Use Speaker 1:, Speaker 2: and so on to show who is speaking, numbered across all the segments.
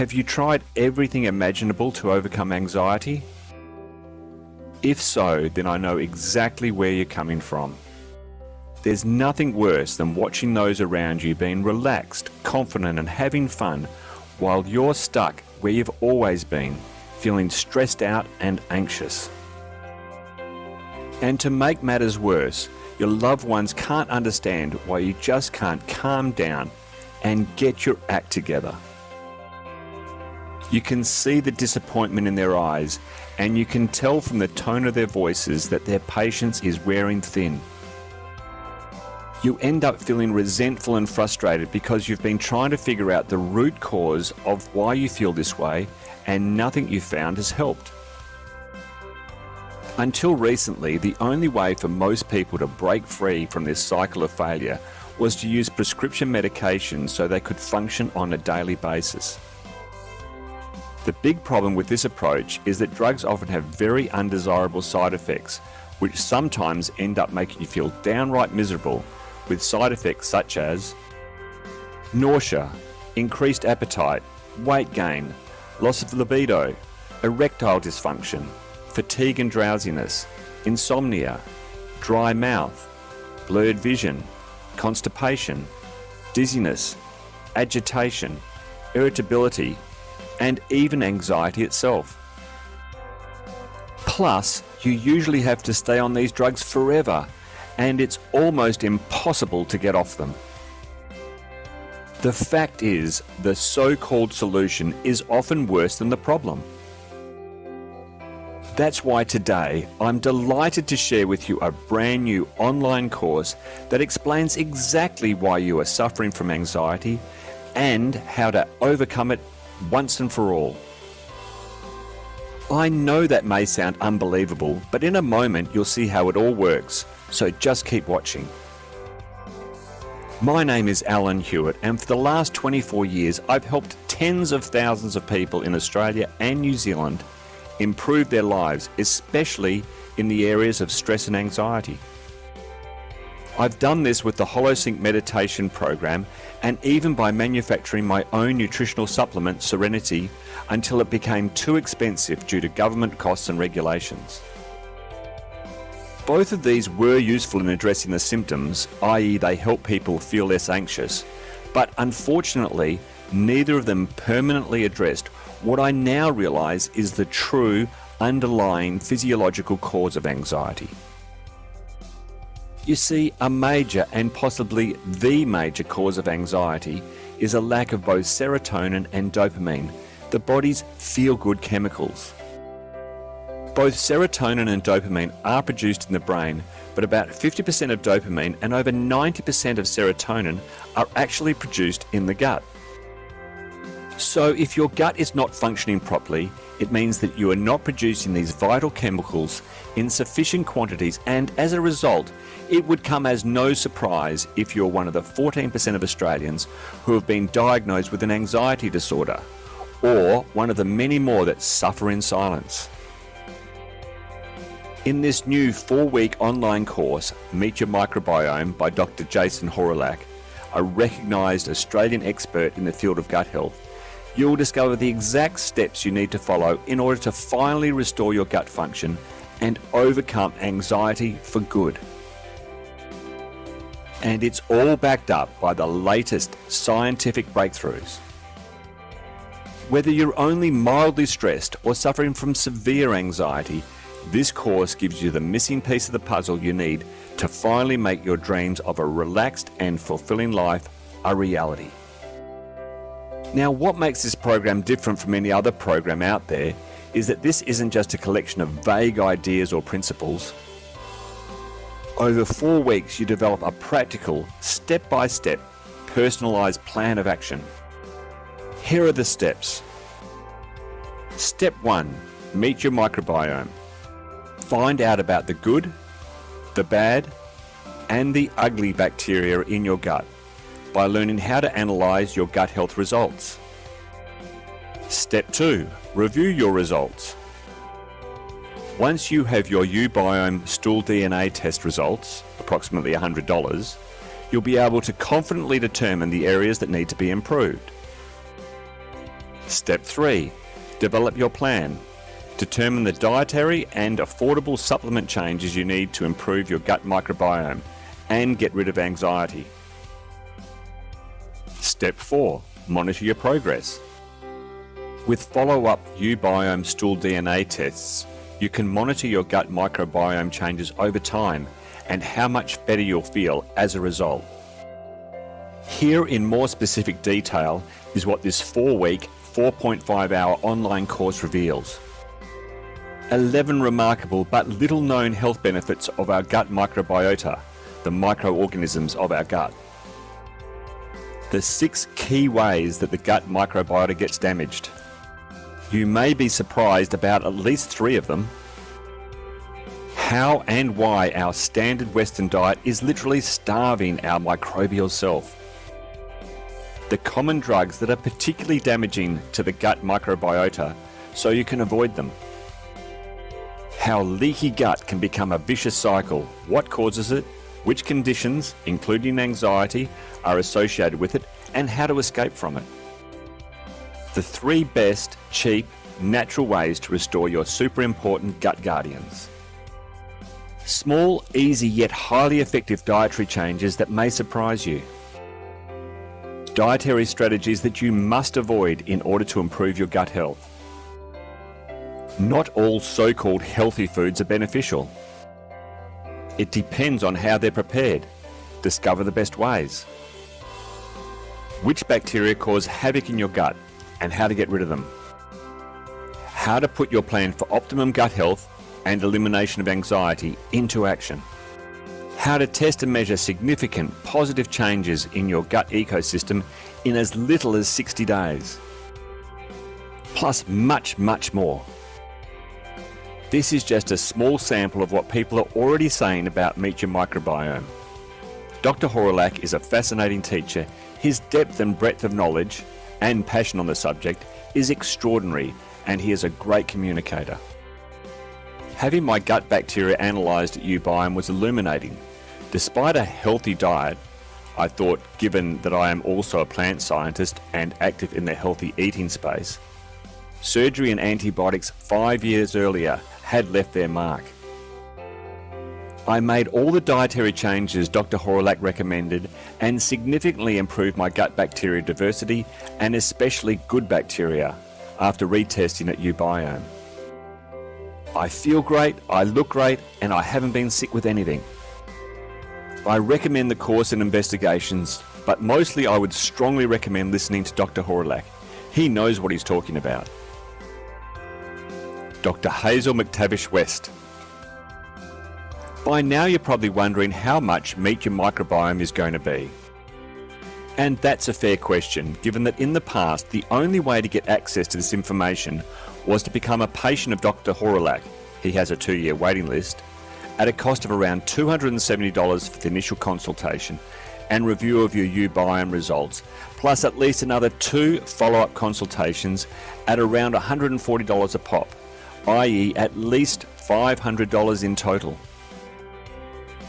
Speaker 1: Have you tried everything imaginable to overcome anxiety? If so, then I know exactly where you're coming from. There's nothing worse than watching those around you being relaxed, confident and having fun while you're stuck where you've always been, feeling stressed out and anxious. And to make matters worse, your loved ones can't understand why you just can't calm down and get your act together. You can see the disappointment in their eyes, and you can tell from the tone of their voices that their patience is wearing thin. You end up feeling resentful and frustrated because you've been trying to figure out the root cause of why you feel this way, and nothing you found has helped. Until recently, the only way for most people to break free from this cycle of failure was to use prescription medication so they could function on a daily basis. The big problem with this approach is that drugs often have very undesirable side effects, which sometimes end up making you feel downright miserable, with side effects such as nausea, increased appetite, weight gain, loss of libido, erectile dysfunction, fatigue and drowsiness, insomnia, dry mouth, blurred vision, constipation, dizziness, agitation, irritability, and even anxiety itself. Plus, you usually have to stay on these drugs forever, and it's almost impossible to get off them. The fact is, the so-called solution is often worse than the problem. That's why today I'm delighted to share with you a brand new online course that explains exactly why you are suffering from anxiety and how to overcome it once and for all. I know that may sound unbelievable, but in a moment you'll see how it all works, so just keep watching. My name is Alan Hewitt, and for the last 24 years I've helped tens of thousands of people in Australia and New Zealand improve their lives, especially in the areas of stress and anxiety. I've done this with the HoloSync meditation program and even by manufacturing my own nutritional supplement, Serenity, until it became too expensive due to government costs and regulations. Both of these were useful in addressing the symptoms, i.e. they help people feel less anxious, but unfortunately neither of them permanently addressed what I now realise is the true underlying physiological cause of anxiety. You see, a major and possibly the major cause of anxiety is a lack of both serotonin and dopamine, the body's feel-good chemicals. Both serotonin and dopamine are produced in the brain, but about 50% of dopamine and over 90% of serotonin are actually produced in the gut. So if your gut is not functioning properly, it means that you are not producing these vital chemicals in sufficient quantities, and as a result, it would come as no surprise if you're one of the 14% of Australians who have been diagnosed with an anxiety disorder, or one of the many more that suffer in silence. In this new 4-week online course, Meet Your Microbiome by Dr. Jason Hawryluk, a recognised Australian expert in the field of gut health, you'll discover the exact steps you need to follow in order to finally restore your gut function and overcome anxiety for good. And it's all backed up by the latest scientific breakthroughs. Whether you're only mildly stressed or suffering from severe anxiety, this course gives you the missing piece of the puzzle you need to finally make your dreams of a relaxed and fulfilling life a reality. Now, what makes this program different from any other program out there is that this isn't just a collection of vague ideas or principles. Over 4 weeks, you develop a practical, step-by-step, personalised plan of action. Here are the steps. Step 1. Meet your microbiome. Find out about the good, the bad, and the ugly bacteria in your gut by learning how to analyse your gut health results. Step 2. Review your results. Once you have your uBiome stool DNA test results, approximately $100, you'll be able to confidently determine the areas that need to be improved. Step 3. Develop your plan. Determine the dietary and affordable supplement changes you need to improve your gut microbiome and get rid of anxiety. Step 4. Monitor your progress. With follow-up uBiome stool DNA tests, you can monitor your gut microbiome changes over time and how much better you'll feel as a result. Here in more specific detail is what this 4-week, 4.5-hour online course reveals. 11 remarkable but little known health benefits of our gut microbiota, the microorganisms of our gut. The 6 key ways that the gut microbiota gets damaged. You may be surprised about at least 3 of them. How and why our standard Western diet is literally starving our microbial self. The common drugs that are particularly damaging to the gut microbiota so you can avoid them. How leaky gut can become a vicious cycle, what causes it, which conditions, including anxiety, are associated with it, and how to escape from it. The 3 best, cheap, natural ways to restore your super important gut guardians. Small, easy yet highly effective dietary changes that may surprise you. Dietary strategies that you must avoid in order to improve your gut health. Not all so-called healthy foods are beneficial. It depends on how they're prepared. Discover the best ways. Which bacteria cause havoc in your gut and how to get rid of them. How to put your plan for optimum gut health and elimination of anxiety into action. How to test and measure significant positive changes in your gut ecosystem in as little as 60 days. Plus much, much more. This is just a small sample of what people are already saying about Meet Your Microbiome. Dr. Hawrelak is a fascinating teacher. His depth and breadth of knowledge and passion on the subject is extraordinary, and he is a great communicator. Having my gut bacteria analysed at uBiome was illuminating. Despite a healthy diet, I thought, given that I am also a plant scientist and active in the healthy eating space, surgery and antibiotics 5 years earlier had left their mark. I made all the dietary changes Dr. Hawrelak recommended and significantly improved my gut bacteria diversity and especially good bacteria after retesting at uBiome. I feel great, I look great, and I haven't been sick with anything. I recommend the course and investigations, but mostly I would strongly recommend listening to Dr. Hawrelak. He knows what he's talking about. Dr. Hazel McTavish West. By now you're probably wondering how much Meet Your Microbiome is going to be. And that's a fair question, given that in the past the only way to get access to this information was to become a patient of Dr. Hawrelak. He has a 2-year waiting list, at a cost of around $270 for the initial consultation and review of your uBiome results, plus at least another 2 follow-up consultations at around $140 a pop, i.e. at least $500 in total.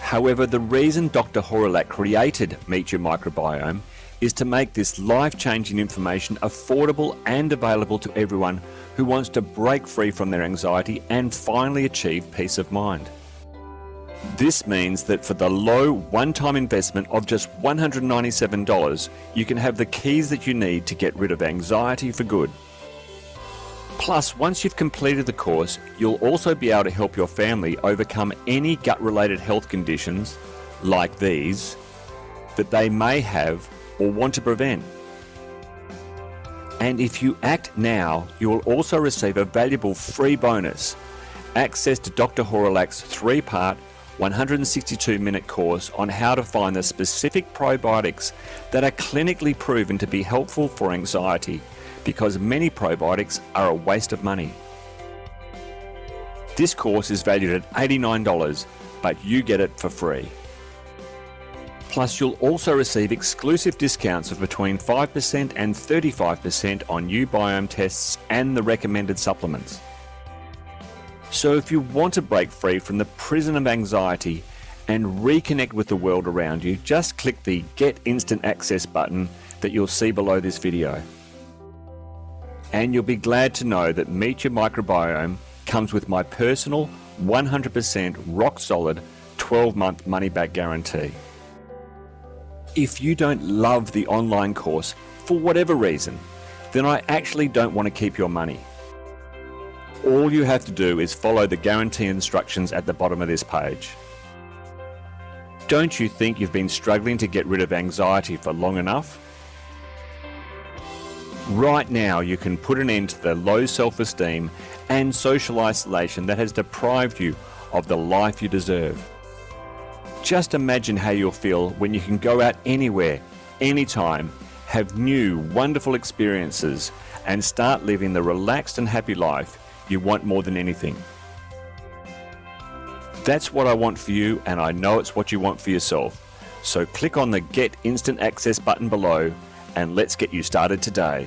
Speaker 1: However, the reason Dr. Hawrelak created Meet Your Microbiome is to make this life-changing information affordable and available to everyone who wants to break free from their anxiety and finally achieve peace of mind. This means that for the low one-time investment of just $197, you can have the keys that you need to get rid of anxiety for good. Plus, once you've completed the course, you'll also be able to help your family overcome any gut-related health conditions, like these, that they may have or want to prevent. And if you act now, you will also receive a valuable free bonus, access to Dr. Hawrelak's 3-part 162-minute course on how to find the specific probiotics that are clinically proven to be helpful for anxiety, because many probiotics are a waste of money. This course is valued at $89, but you get it for free. Plus, you'll also receive exclusive discounts of between 5% and 35% on uBiome tests and the recommended supplements. So if you want to break free from the prison of anxiety and reconnect with the world around you, just click the Get Instant Access button that you'll see below this video. And you'll be glad to know that Meet Your Microbiome comes with my personal 100% rock solid 12-month money-back guarantee. If you don't love the online course for whatever reason, then I actually don't want to keep your money. All you have to do is follow the guarantee instructions at the bottom of this page. Don't you think you've been struggling to get rid of anxiety for long enough? Right now you can put an end to the low self-esteem and social isolation that has deprived you of the life you deserve. Just imagine how you'll feel when you can go out anywhere, anytime, have new, wonderful experiences, and start living the relaxed and happy life you want more than anything. That's what I want for you, and I know it's what you want for yourself. So click on the Get Instant Access button below, and let's get you started today.